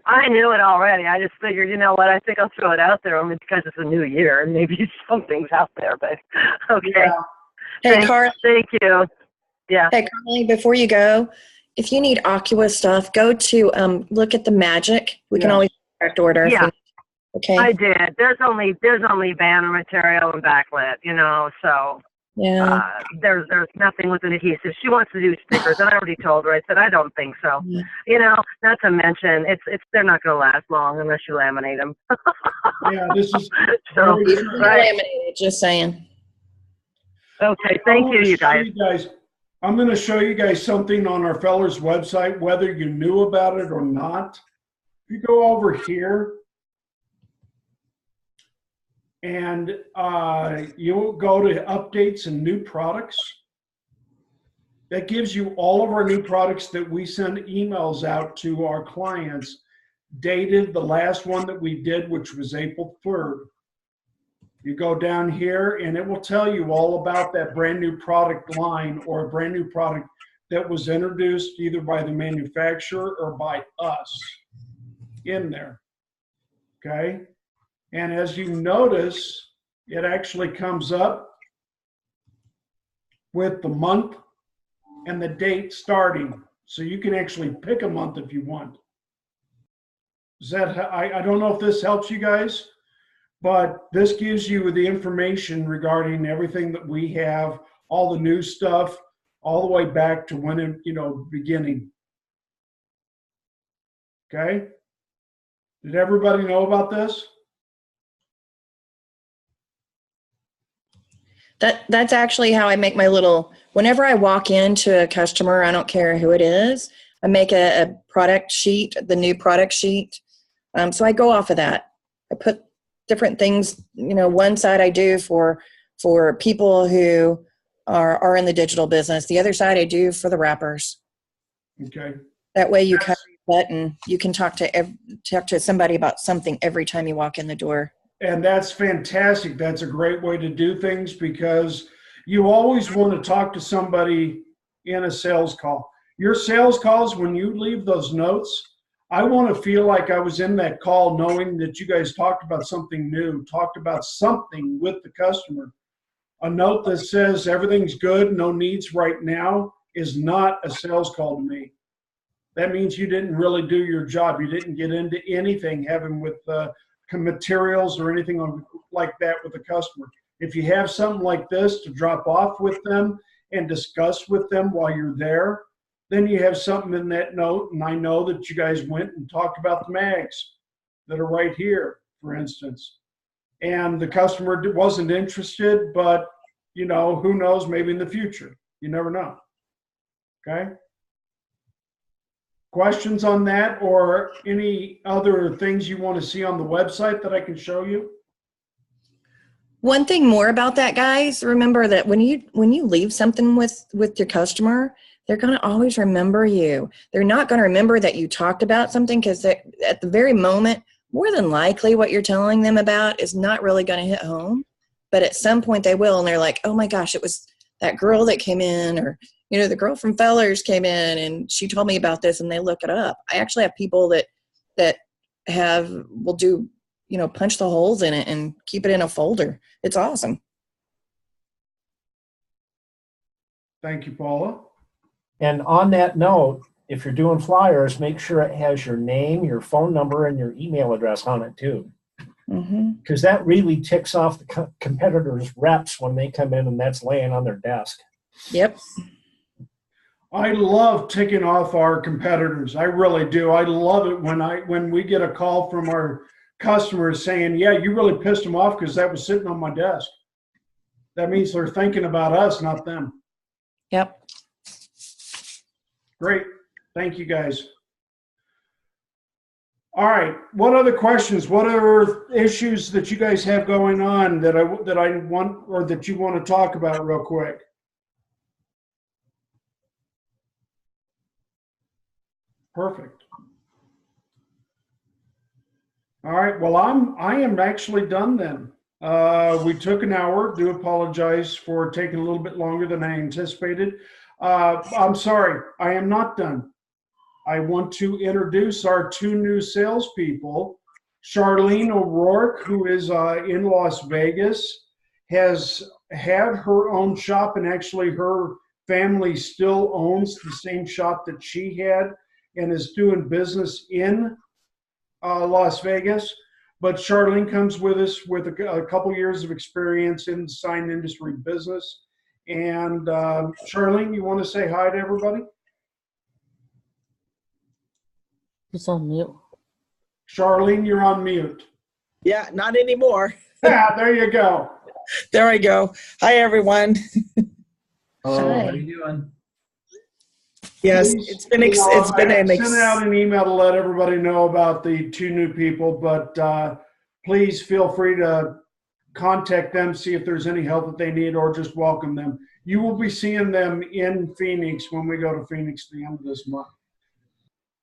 I knew it already. I just figured, you know what, I think I'll throw it out there only because it's a new year and maybe something's out there, but okay. yeah. Hey, Carly. Thank you. Yeah. Hey, Carly, before you go, if you need aqueous stuff, go to look at the Magic. We can Yeah. always direct order. Yeah. Okay. I did. There's only banner material and backlit, you know, so Yeah. There's nothing with an adhesive. She wants to do stickers, and I already told her. I said I don't think so. Yeah. You know, not to mention they're not going to last long unless you laminate them. Yeah, this is So, very true. right. Laminated, just saying. Okay, I thank wanna you, you show guys. I'm going to show you guys something on our feller's website, whether you knew about it or not. If you go over here, and you'll go to updates and new products. That gives you all of our new products that we send emails out to our clients, dated the last one that we did, which was April 3rd. You go down here and it will tell you all about that brand new product line or a brand new product that was introduced either by the manufacturer or by us in there. Okay. And as you notice, it actually comes up with the month and the date starting. So you can actually pick a month if you want. Is that, I don't know if this helps you guys, but this gives you the information regarding everything that we have, all the new stuff, all the way back to when it, beginning. Okay. Did everybody know about this? That's actually how I make my little, whenever I walk into a customer, I don't care who it is, I make a product sheet, the new product sheet. So I go off of that. I put different things, one side I do for people who are in the digital business. The other side I do for the wrappers. Okay. That way you cover your butt and you can talk to somebody about something every time you walk in the door. And that's fantastic. That's a great way to do things because you always want to talk to somebody in a sales call. Your sales calls, when you leave those notes, I want to feel like I was in that call knowing that you guys talked about something new, talked about something with the customer. A note that says everything's good, no needs right now is not a sales call to me. That means you didn't really do your job. You didn't get into anything having with materials or anything like that with the customer. If you have something like this to drop off with them and discuss with them while you're there, then you have something in that note. And I know that you guys went and talked about the mags that are right here, for instance. And the customer wasn't interested, but who knows, maybe in the future. You never know. Okay? Questions on that or any other things you want to see on the website that I can show you? One thing more about that, guys, remember that when you leave something with your customer, they're going to always remember you. They're not going to remember that you talked about something because at the very moment, more than likely what you're telling them about is not really going to hit home. But at some point they will, and they're like, oh my gosh, it was that girl that came in, or the girl from Fellers came in and she told me about this, and they look it up. I actually have people that will do, punch the holes in it and keep it in a folder. It's awesome. Thank you, Paula. And on that note, if you're doing flyers, make sure it has your name, your phone number, and your email address on it too. Because that really ticks off the competitors' reps when they come in and that's laying on their desk. Yep. I love ticking off our competitors. I really do. I love it when we get a call from our customers saying, yeah, you really pissed them off because that was sitting on my desk. That means they're thinking about us, not them. Yep. Great. Thank you, guys. All right. What other questions? What other issues that you guys have going on that I want or that you want to talk about real quick? Perfect. All right. Well, I am actually done then. We took an hour. Do apologize for taking a little bit longer than I anticipated. I'm sorry. I am not done. I want to introduce our two new salespeople. Charlene O'Rourke, who is in Las Vegas, has had her own shop, and actually her family still owns the same shop that she had and is doing business in Las Vegas. But Charlene comes with us with a couple years of experience in the sign industry business. And Charlene, you want to say hi to everybody? It's on mute. Charlene, you're on mute. Yeah, not anymore. Yeah, there you go. There I go. Hi, everyone. Hello, Hi. how are you doing? Yes, Please, it's been you know, it's been I an sent out an email to let everybody know about the 2 new people, but please feel free to contact them, see if there's any help that they need, or just welcome them. You will be seeing them in Phoenix when we go to Phoenix at the end of this month.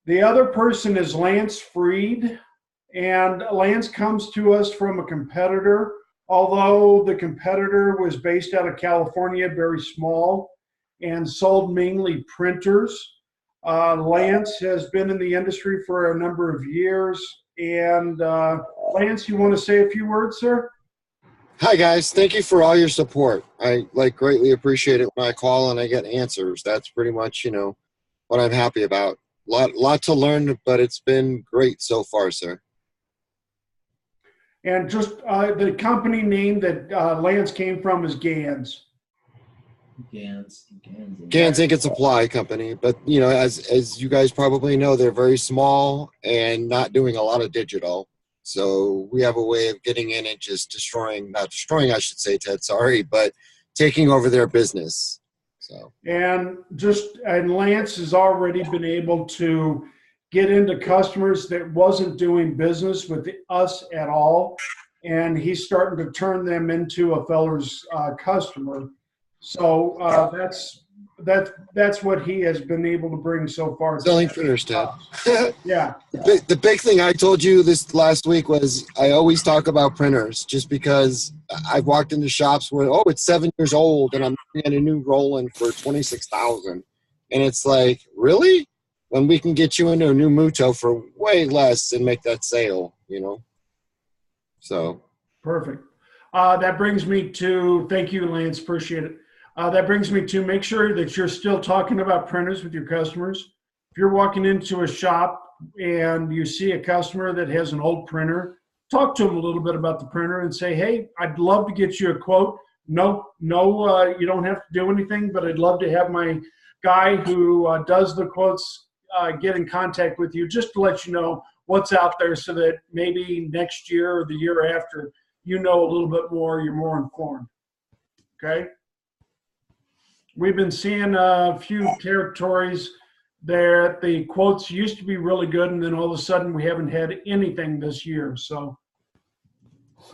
The other person is Lance Freed, and Lance comes to us from a competitor. Although the competitor was based out of California, very small, and sold mainly printers. Lance has been in the industry for a number of years. And Lance, you want to say a few words, sir? Hi guys, thank you for all your support. I greatly appreciate it when I call and I get answers. That's pretty much, what I'm happy about. Lot to learn, but it's been great so far, sir. And just the company name that Lance came from is Gans. Gans Ink and Supply Company, but as you guys probably know, they're very small and not doing a lot of digital. So we have a way of getting in and just not destroying, I should say, Ted, sorry, but taking over their business. So. And Lance has already been able to get into customers that wasn't doing business with us at all. And he's starting to turn them into a feller's customer. So that's what he has been able to bring so far. Selling printers, Ted. Yeah. The big thing I told you this last week was I always talk about printers just because I've walked into shops where, it's 7 years old and I'm looking at a new Roland for $26,000. And it's like, really? When we can get you into a new Muto for way less and make that sale, So. Perfect. That brings me to, thank you, Lance, appreciate it. That brings me to make sure that you're still talking about printers with your customers. If you're walking into a shop and you see a customer that has an old printer, talk to them a little bit about the printer and say, hey, I'd love to get you a quote. No, you don't have to do anything, but I'd love to have my guy who does the quotes get in contact with you just to let you know what's out there so that maybe next year or the year after, a little bit more, you're more informed. Okay? We've been seeing a few territories there. The quotes used to be really good, and then all of a sudden we haven't had anything this year. So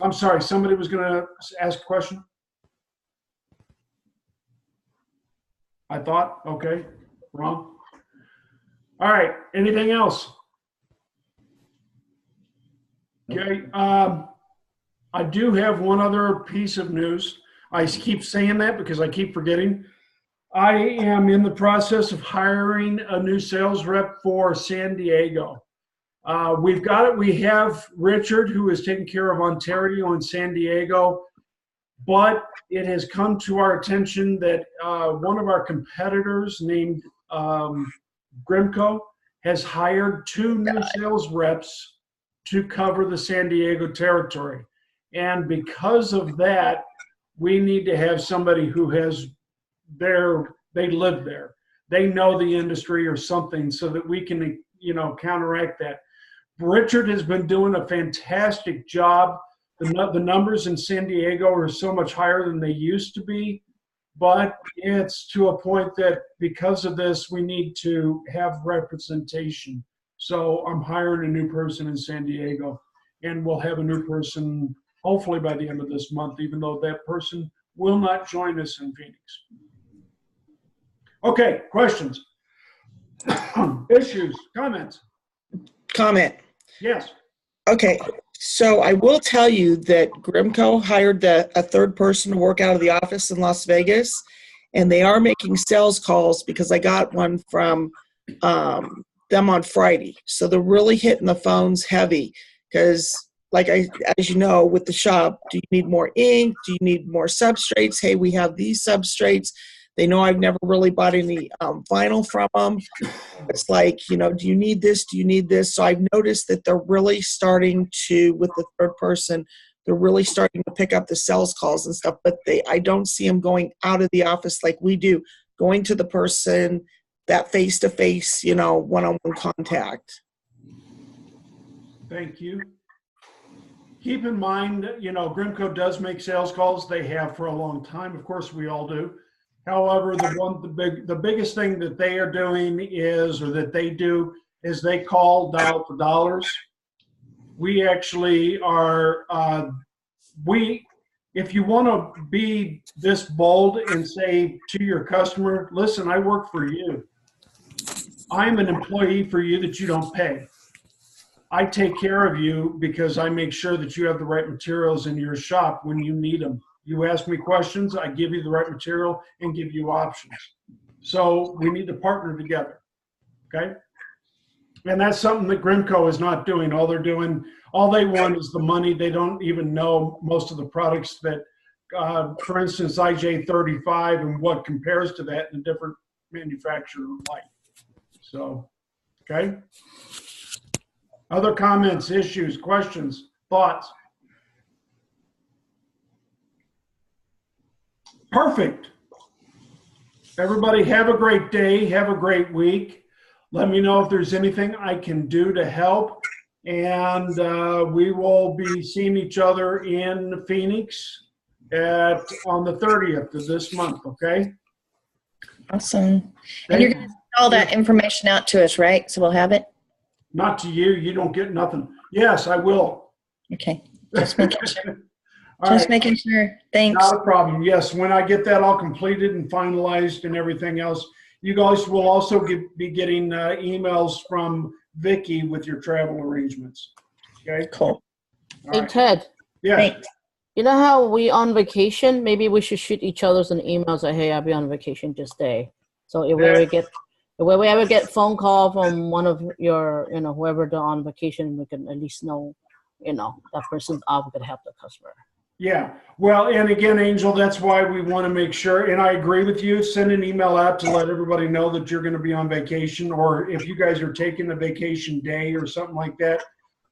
I'm sorry, somebody was going to ask a question? I thought, okay, wrong. All right, anything else? Okay, I do have one other piece of news. I keep saying that because I keep forgetting. I am in the process of hiring a new sales rep for San Diego. We've got it. We have Richard, who is taking care of Ontario and San Diego, but it has come to our attention that one of our competitors named Grimco has hired 2 new sales reps to cover the San Diego territory. And because of that, we need to have somebody who has they live there. They know the industry or something so that we can, counteract that. Richard has been doing a fantastic job. The numbers in San Diego are so much higher than they used to be, but it's to a point that because of this, we need to have representation. So I'm hiring a new person in San Diego, and we'll have a new person hopefully by the end of this month, even though that person will not join us in Phoenix. Okay, questions, issues, comments? comment. Yes. Okay, so I will tell you that Grimco hired a 3rd person to work out of the office in Las Vegas, and they are making sales calls because I got one from them on Friday. So they're really hitting the phones heavy because, as you know, with the shop, do you need more ink? Do you need more substrates? Hey, we have these substrates. They know I've never really bought any vinyl from them. It's like, do you need this? Do you need this? So I've noticed that they're really starting to, with the 3rd person, they're really starting to pick up the sales calls and stuff, but I don't see them going out of the office like we do, going to the person, that face-to-face, one-on-one contact. Thank you. Keep in mind, Grimco does make sales calls. They have for a long time. Of course, we all do. However, the biggest thing that they are doing is, or that they do, is they call dial for dollars. We actually are, if you want to be this bold and say to your customer, listen, I work for you. I'm an employee for you that you don't pay. I take care of you because I make sure that you have the right materials in your shop when you need them. You ask me questions, I give you the right material and give you options. So we need to partner together, okay? And that's something that Grimco is not doing. All they want is the money. They don't even know most of the products that, for instance, IJ35 and what compares to that in a different manufacturer like. So, okay? Other comments, issues, questions, thoughts? Perfect. Everybody have a great day. Have a great week. Let me know if there's anything I can do to help. And we will be seeing each other in Phoenix on the 30th of this month, okay? Awesome. And you're going to send all that information out to us, right? So we'll have it? Not to you. You don't get nothing. Yes, I will. Okay. Just making sure. Just making sure. Thanks. Not a problem. Yes, when I get that all completed and finalized and everything else, you guys will also be getting emails from Vicki with your travel arrangements. Okay. Cool. Hey, Ted. Yeah. Thanks. You know how we on vacation? Maybe we should shoot each other's an email. Say, hey, I'll be on vacation this day. So if we ever get phone call from one of your, whoever they're on vacation, we can at least know, that person's off. We could help the customer. Yeah. Well, and again, Angel, that's why we want to make sure, and I agree with you, send an email out to let everybody know that you're going to be on vacation, or if you guys are taking a vacation day or something like that.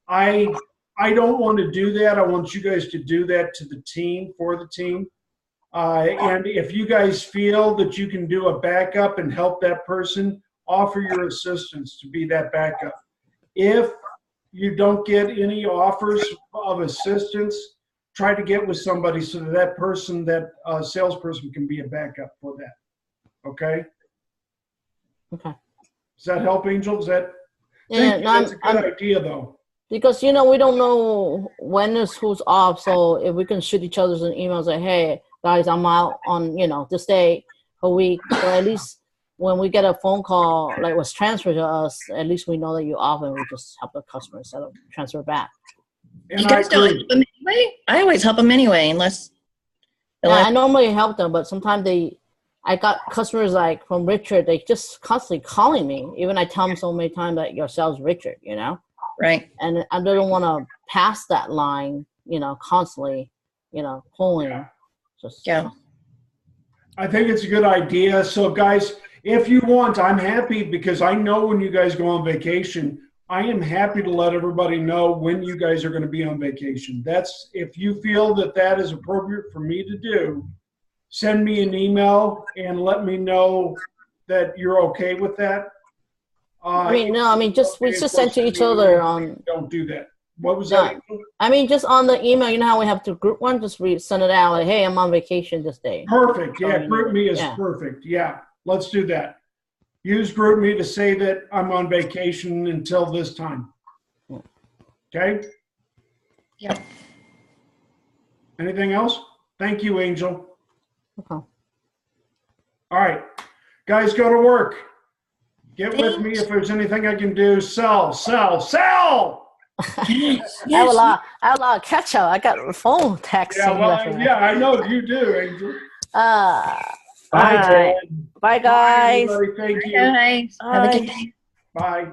I don't want to do that. I want you guys to do that to the team, for the team. And if you guys feel that you can do a backup and help that person, offer your assistance to be that backup. If you don't get any offers of assistance, try to get with somebody so that person, that salesperson, can be a backup for that. Okay? Okay. Does that help, Angel? Yeah, that's a good idea, though. Because, we don't know when is who's off. So if we can shoot each other's an email, say, hey, guys, I'm out on, this day, a week. So at least when we get a phone call, like was transferred to us, at least we know that you're off and we just help the customer instead of transfer back. And you guys don't help them anyway? I always help them anyway, unless. I normally help them, but sometimes I got customers like from Richard, they just constantly calling me. Even I tell them so many times that your sales Richard, Right. And I don't want to pass that line, constantly, pulling. Yeah. I think it's a good idea. So guys, if you want, I'm happy, because I know when you guys go on vacation, I am happy to let everybody know when you guys are going to be on vacation. That's, if you feel that that is appropriate for me to do, send me an email and let me know that you're okay with that. we just sent to each other on. Don't do that. What was that? Just on the email, how we have to group one, just send it out like, hey, I'm on vacation this day. Perfect. Yeah, group me is perfect. Yeah, let's do that. Use group me to say that I'm on vacation until this time. Okay? Yep. Anything else? Thank you, Angel. Okay. All right. Guys, go to work. Get with me if there's anything I can do. Sell. I have a lot of catch up. I got phone text. Yeah, I know you do, Angel. Bye, guys. Bye, everybody. Thank you. Guys. Have a good day. Bye.